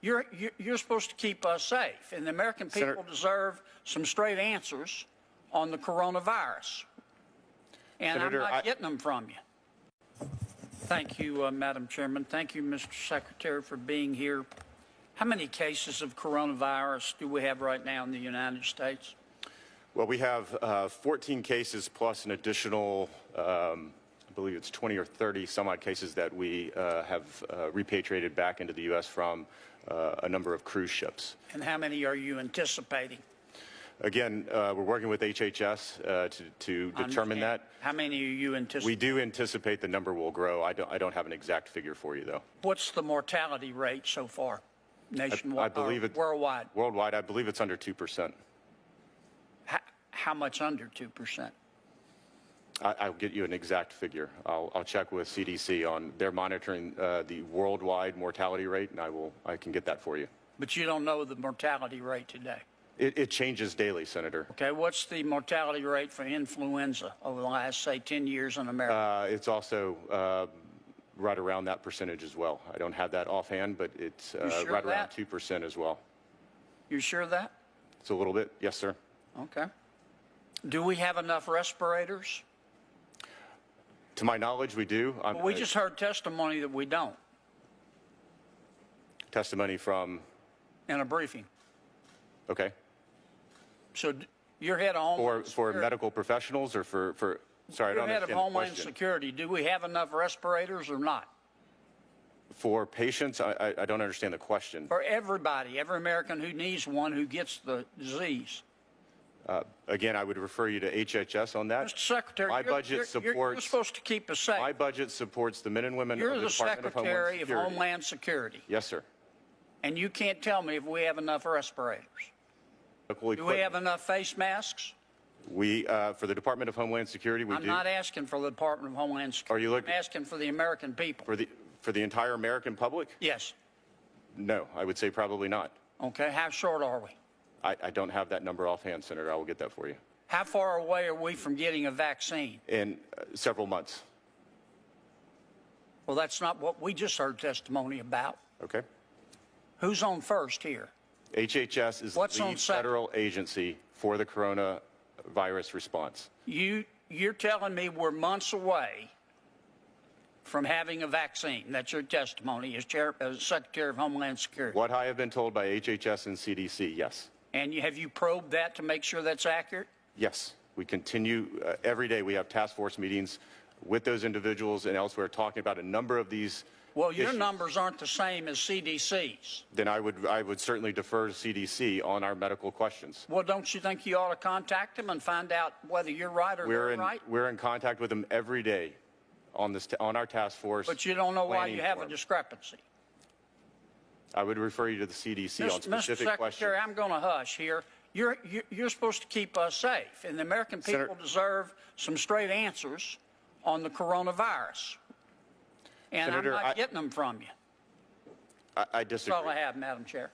You're supposed to keep us safe, and the American people deserve some straight answers on the coronavirus. And Senator, I'm not getting them from you. Thank you, Madam Chairman. Thank you, Mr. Secretary, for being here. How many cases of coronavirus do we have right now in the United States? Well, we have 14 cases plus an additional, I believe it's 20 or 30 some odd cases that we have repatriated back into the U.S. from a number of cruise ships. And how many are you anticipating? Again, we're working with HHS to determine that. How many are you anticipating? We do anticipate the number will grow. I don't have an exact figure for you, though. What's the mortality rate so far, nationwide? I believe it's worldwide. Worldwide, I believe it's under 2%. How much under 2%? I'll get you an exact figure. I'll check with CDC on their monitoring the worldwide mortality rate, and I can get that for you. But you don't know the mortality rate today. It changes daily, Senator. Okay, what's the mortality rate for influenza over the last, say, 10 years in America? It's also right around that percentage as well. I don't have that offhand, but it's right around 2% as well. You sure of that? It's a little bit, yes, sir. Okay. Do we have enough respirators? To my knowledge, we do. Well, we just heard testimony that we don't. Testimony from? In a briefing. Okay. So you're head of Homeland Security. For medical professionals or for sorry, I don't understand the question. You're head of Homeland Security. Do we have enough respirators or not? For patients, I don't understand the question. For everybody, every American who needs one who gets the disease. Again, I would refer you to HHS on that. Mr. Secretary, my budget supports. You're supposed to keep us safe. My budget supports the men and women You're of the Department of Homeland Security. You're the Secretary of Homeland Security. Yes, sir. And you can't tell me if we have enough respirators. Do we have enough face masks? We, for the Department of Homeland Security, we do. I'm not asking for the Department of Homeland Security. Are you looking? I'm asking for the American people. For the entire American public? Yes. No, I would say probably not. Okay. How short are we? I don't have that number offhand, Senator. I will get that for you. How far away are we from getting a vaccine? In several months. Well, that's not what we just heard testimony about. Okay. Who's on first here? HHS is the lead federal agency for the coronavirus response. You're telling me we're months away from having a vaccine. That's your testimony as Secretary of Homeland Security. What I have been told by HHS and CDC, yes. And have you probed that to make sure that's accurate? Yes. We continue every day. We have task force meetings with those individuals and elsewhere talking about a number of these Well, your numbers aren't the same as CDC's. Then I would certainly defer to CDC on our medical questions. Well, don't you think you ought to contact them and find out whether you're right or they're right? We're in contact with them every day on our task force. But you don't know why you have a discrepancy. I would refer you to the CDC on specific Mr. questions. Secretary, I'm going to hush here. You're supposed to keep us safe, and the American people deserve some straight answers on the coronavirus. And Senator, I'm not getting them from you. I disagree. That's all I have, Madam Chair.